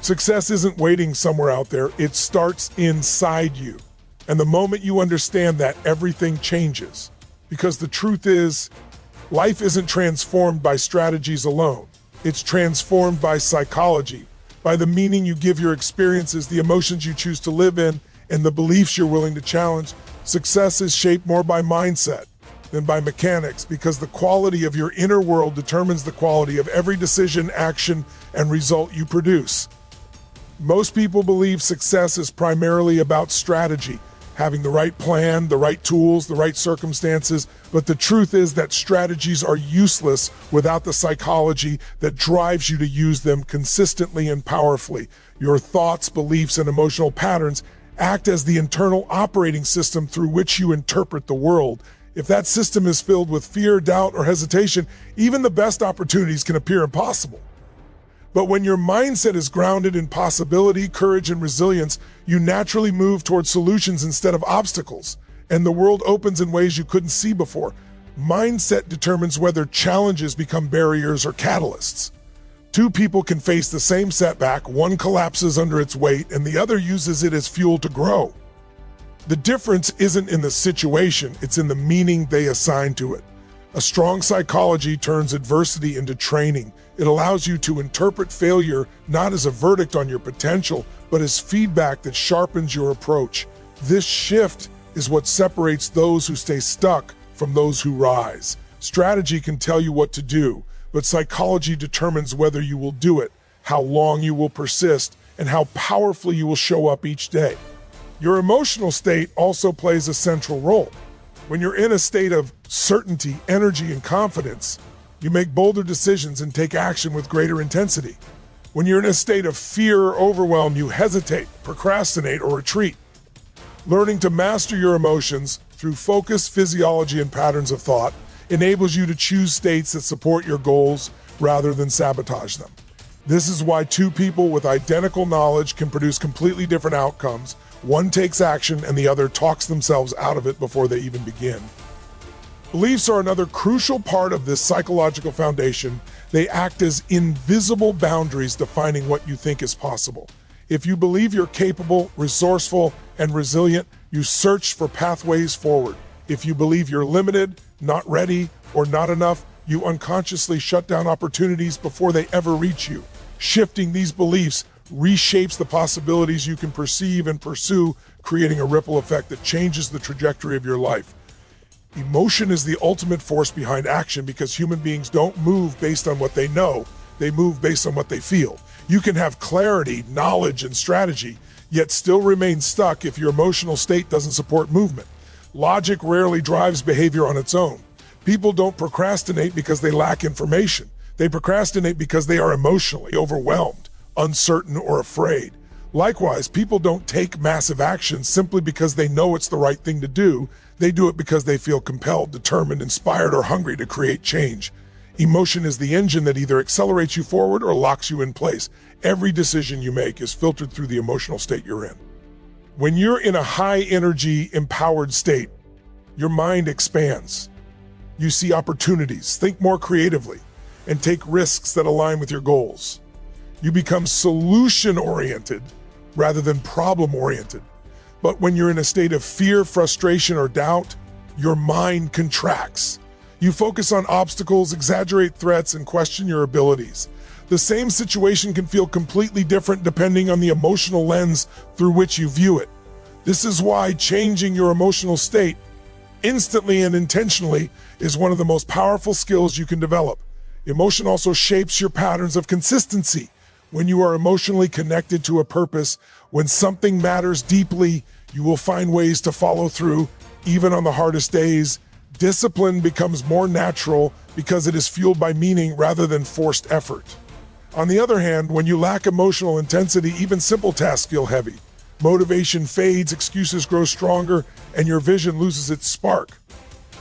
Success isn't waiting somewhere out there, it starts inside you. And the moment you understand that, everything changes. Because the truth is, life isn't transformed by strategies alone. It's transformed by psychology, by the meaning you give your experiences, the emotions you choose to live in, and the beliefs you're willing to challenge. Success is shaped more by mindset than by mechanics, because the quality of your inner world determines the quality of every decision, action, and result you produce. Most people believe success is primarily about strategy, having the right plan, the right tools, the right circumstances, but the truth is that strategies are useless without the psychology that drives you to use them consistently and powerfully. Your thoughts, beliefs, and emotional patterns act as the internal operating system through which you interpret the world. If that system is filled with fear, doubt, or hesitation, even the best opportunities can appear impossible. But when your mindset is grounded in possibility, courage, and resilience, you naturally move towards solutions instead of obstacles, and the world opens in ways you couldn't see before. Mindset determines whether challenges become barriers or catalysts. Two people can face the same setback, one collapses under its weight, and the other uses it as fuel to grow. The difference isn't in the situation, it's in the meaning they assign to it. A strong psychology turns adversity into training. It allows you to interpret failure not as a verdict on your potential, but as feedback that sharpens your approach. This shift is what separates those who stay stuck from those who rise. Strategy can tell you what to do, but psychology determines whether you will do it, how long you will persist, and how powerfully you will show up each day. Your emotional state also plays a central role. When you're in a state of certainty, energy, and confidence, you make bolder decisions and take action with greater intensity. When you're in a state of fear or overwhelm, you hesitate, procrastinate, or retreat. Learning to master your emotions through focus, physiology, and patterns of thought enables you to choose states that support your goals rather than sabotage them. This is why two people with identical knowledge can produce completely different outcomes. One takes action and the other talks themselves out of it before they even begin. Beliefs are another crucial part of this psychological foundation. They act as invisible boundaries defining what you think is possible. If you believe you're capable, resourceful, and resilient, you search for pathways forward. If you believe you're limited, not ready, or not enough, you unconsciously shut down opportunities before they ever reach you. Shifting these beliefs reshapes the possibilities you can perceive and pursue, creating a ripple effect that changes the trajectory of your life. Emotion is the ultimate force behind action because human beings don't move based on what they know, they move based on what they feel. You can have clarity, knowledge, and strategy, yet still remain stuck if your emotional state doesn't support movement. Logic rarely drives behavior on its own. People don't procrastinate because they lack information. They procrastinate because they are emotionally overwhelmed, uncertain, or afraid. Likewise, people don't take massive action simply because they know it's the right thing to do. They do it because they feel compelled, determined, inspired, or hungry to create change. Emotion is the engine that either accelerates you forward or locks you in place. Every decision you make is filtered through the emotional state you're in. When you're in a high-energy, empowered state, your mind expands. You see opportunities, think more creatively, and take risks that align with your goals. You become solution-oriented rather than problem-oriented. But when you're in a state of fear, frustration, or doubt, your mind contracts. You focus on obstacles, exaggerate threats, and question your abilities. The same situation can feel completely different depending on the emotional lens through which you view it. This is why changing your emotional state instantly and intentionally is one of the most powerful skills you can develop. Emotion also shapes your patterns of consistency. When you are emotionally connected to a purpose, when something matters deeply, you will find ways to follow through, even on the hardest days. Discipline becomes more natural because it is fueled by meaning rather than forced effort. On the other hand, when you lack emotional intensity, even simple tasks feel heavy. Motivation fades, excuses grow stronger, and your vision loses its spark.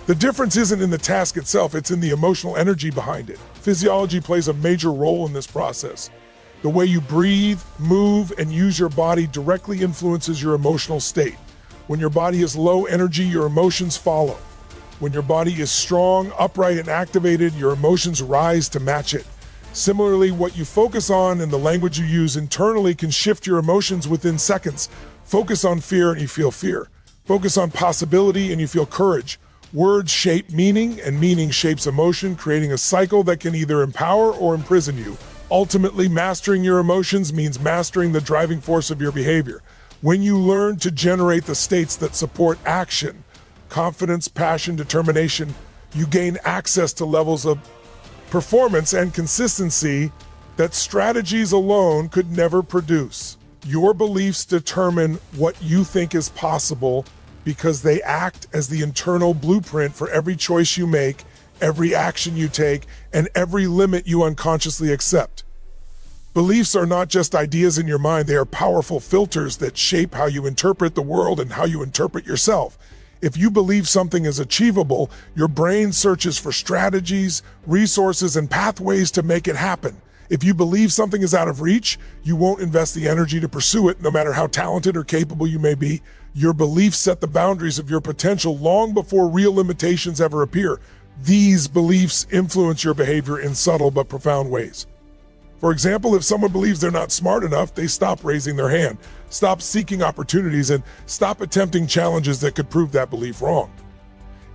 The difference isn't in the task itself, it's in the emotional energy behind it. Physiology plays a major role in this process. The way you breathe, move, and use your body directly influences your emotional state. When your body is low energy, your emotions follow. When your body is strong, upright, and activated, your emotions rise to match it. Similarly, what you focus on and the language you use internally can shift your emotions within seconds. Focus on fear and you feel fear. Focus on possibility and you feel courage. Words shape meaning and meaning shapes emotion, creating a cycle that can either empower or imprison you. Ultimately, mastering your emotions means mastering the driving force of your behavior. When you learn to generate the states that support action, confidence, passion, determination, you gain access to levels of performance and consistency that strategies alone could never produce. Your beliefs determine what you think is possible because they act as the internal blueprint for every choice you make, every action you take, and every limit you unconsciously accept. Beliefs are not just ideas in your mind, they are powerful filters that shape how you interpret the world and how you interpret yourself. If you believe something is achievable, your brain searches for strategies, resources, and pathways to make it happen. If you believe something is out of reach, you won't invest the energy to pursue it, no matter how talented or capable you may be. Your beliefs set the boundaries of your potential long before real limitations ever appear. These beliefs influence your behavior in subtle but profound ways. For example, if someone believes they're not smart enough, they stop raising their hand, stop seeking opportunities, and stop attempting challenges that could prove that belief wrong.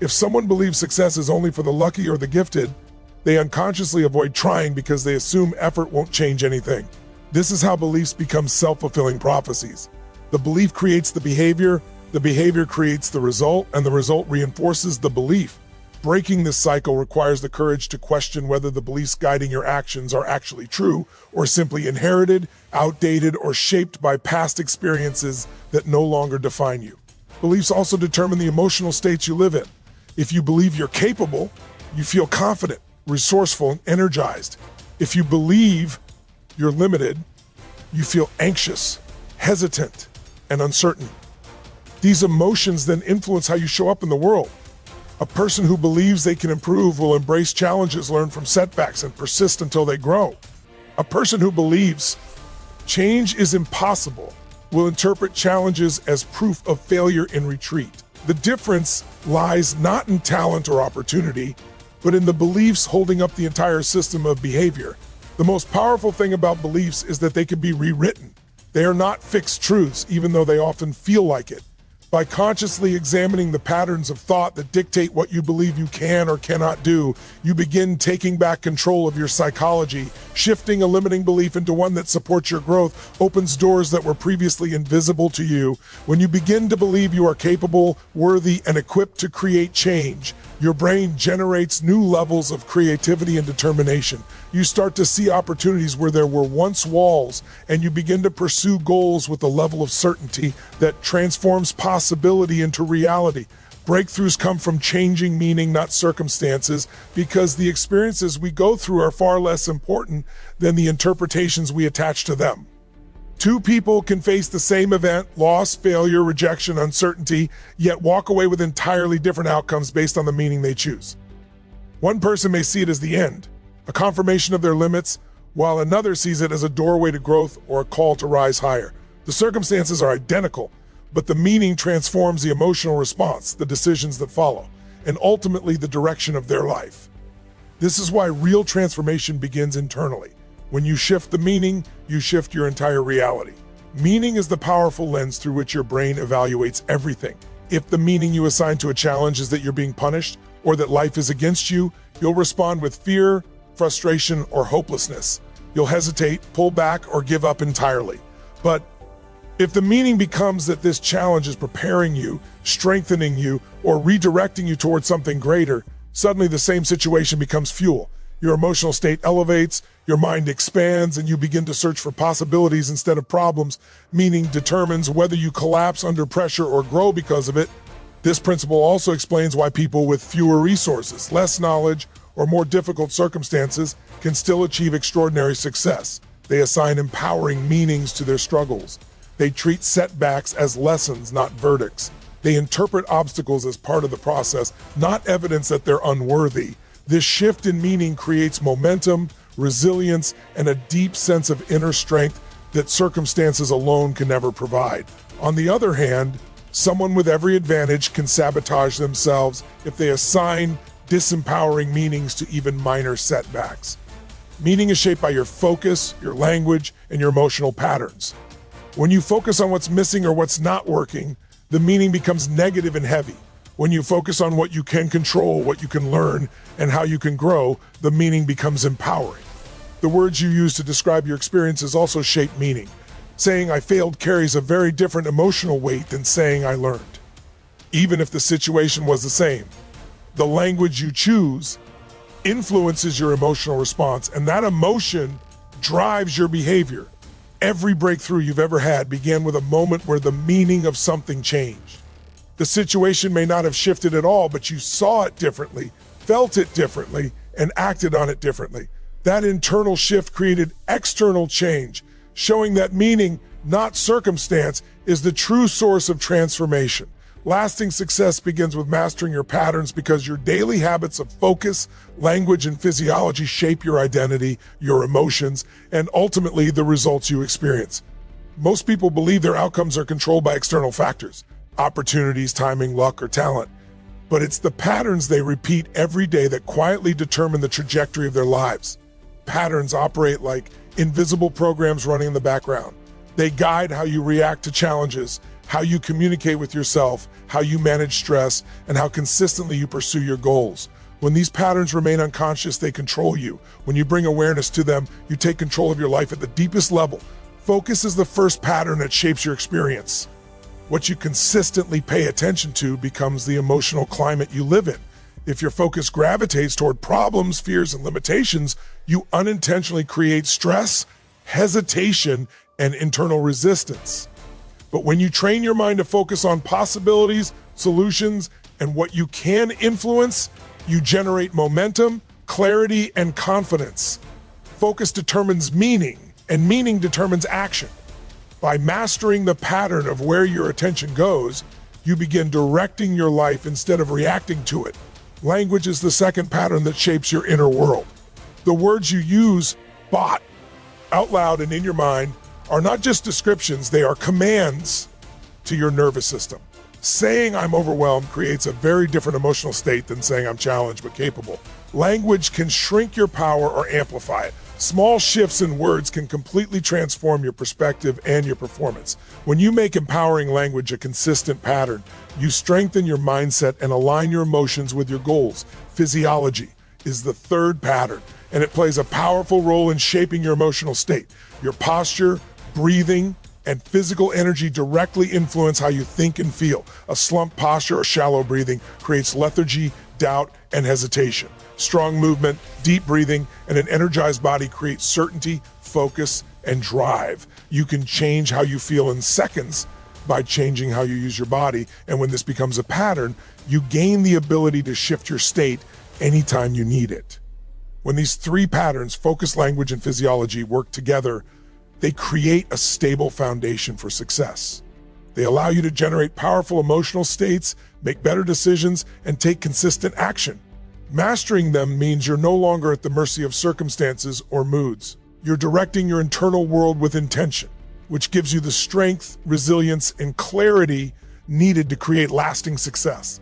If someone believes success is only for the lucky or the gifted, they unconsciously avoid trying because they assume effort won't change anything. This is how beliefs become self-fulfilling prophecies. The belief creates the behavior creates the result, and the result reinforces the belief. Breaking this cycle requires the courage to question whether the beliefs guiding your actions are actually true or simply inherited, outdated, or shaped by past experiences that no longer define you. Beliefs also determine the emotional states you live in. If you believe you're capable, you feel confident, resourceful, and energized. If you believe you're limited, you feel anxious, hesitant, and uncertain. These emotions then influence how you show up in the world. A person who believes they can improve will embrace challenges, learn from setbacks, and persist until they grow. A person who believes change is impossible will interpret challenges as proof of failure and retreat. The difference lies not in talent or opportunity, but in the beliefs holding up the entire system of behavior. The most powerful thing about beliefs is that they can be rewritten. They are not fixed truths, even though they often feel like it. By consciously examining the patterns of thought that dictate what you believe you can or cannot do, you begin taking back control of your psychology. Shifting a limiting belief into one that supports your growth opens doors that were previously invisible to you. When you begin to believe you are capable, worthy, and equipped to create change, your brain generates new levels of creativity and determination. You start to see opportunities where there were once walls, and you begin to pursue goals with a level of certainty that transforms possibility into reality. Breakthroughs come from changing meaning, not circumstances, because the experiences we go through are far less important than the interpretations we attach to them. Two people can face the same event, loss, failure, rejection, uncertainty, yet walk away with entirely different outcomes based on the meaning they choose. One person may see it as the end, a confirmation of their limits, while another sees it as a doorway to growth or a call to rise higher. The circumstances are identical, but the meaning transforms the emotional response, the decisions that follow, and ultimately the direction of their life. This is why real transformation begins internally. When you shift the meaning, you shift your entire reality. Meaning is the powerful lens through which your brain evaluates everything. If the meaning you assign to a challenge is that you're being punished or that life is against you, you'll respond with fear, frustration, or hopelessness. You'll hesitate, pull back, or give up entirely. But if the meaning becomes that this challenge is preparing you, strengthening you, or redirecting you towards something greater, suddenly the same situation becomes fuel. Your emotional state elevates, your mind expands, and you begin to search for possibilities instead of problems. Meaning determines whether you collapse under pressure or grow because of it. This principle also explains why people with fewer resources, less knowledge, or more difficult circumstances can still achieve extraordinary success. They assign empowering meanings to their struggles. They treat setbacks as lessons, not verdicts. They interpret obstacles as part of the process, not evidence that they're unworthy. This shift in meaning creates momentum, resilience, and a deep sense of inner strength that circumstances alone can never provide. On the other hand, someone with every advantage can sabotage themselves if they assign disempowering meanings to even minor setbacks. Meaning is shaped by your focus, your language, and your emotional patterns. When you focus on what's missing or what's not working, the meaning becomes negative and heavy. When you focus on what you can control, what you can learn, and how you can grow, the meaning becomes empowering. The words you use to describe your experiences also shape meaning. Saying I failed carries a very different emotional weight than saying I learned, even if the situation was the same. The language you choose influences your emotional response, and that emotion drives your behavior. Every breakthrough you've ever had began with a moment where the meaning of something changed. The situation may not have shifted at all, but you saw it differently, felt it differently, and acted on it differently. That internal shift created external change, showing that meaning, not circumstance, is the true source of transformation. Lasting success begins with mastering your patterns because your daily habits of focus, language, and physiology shape your identity, your emotions, and ultimately the results you experience. Most people believe their outcomes are controlled by external factors, opportunities, timing, luck, or talent. But it's the patterns they repeat every day that quietly determine the trajectory of their lives. Patterns operate like invisible programs running in the background. They guide how you react to challenges, how you communicate with yourself, how you manage stress, and how consistently you pursue your goals. When these patterns remain unconscious, they control you. When you bring awareness to them, you take control of your life at the deepest level. Focus is the first pattern that shapes your experience. What you consistently pay attention to becomes the emotional climate you live in. If your focus gravitates toward problems, fears, and limitations, you unintentionally create stress, hesitation, and internal resistance. But when you train your mind to focus on possibilities, solutions, and what you can influence, you generate momentum, clarity, and confidence. Focus determines meaning, and meaning determines action. By mastering the pattern of where your attention goes, you begin directing your life instead of reacting to it. Language is the second pattern that shapes your inner world. The words you use, out loud and in your mind, are not just descriptions, they are commands to your nervous system. Saying I'm overwhelmed creates a very different emotional state than saying I'm challenged but capable. Language can shrink your power or amplify it. Small shifts in words can completely transform your perspective and your performance. When you make empowering language a consistent pattern, you strengthen your mindset and align your emotions with your goals. Physiology is the third pattern, and it plays a powerful role in shaping your emotional state. Your posture, breathing, and physical energy directly influence how you think and feel. A slumped posture or shallow breathing creates lethargy, doubt, and hesitation. Strong movement, deep breathing, and an energized body create certainty, focus, and drive. You can change how you feel in seconds by changing how you use your body, and when this becomes a pattern, you gain the ability to shift your state anytime you need it. When these three patterns, focus, language, and physiology, work together, they create a stable foundation for success. They allow you to generate powerful emotional states, make better decisions, and take consistent action. Mastering them means you're no longer at the mercy of circumstances or moods. You're directing your internal world with intention, which gives you the strength, resilience, and clarity needed to create lasting success.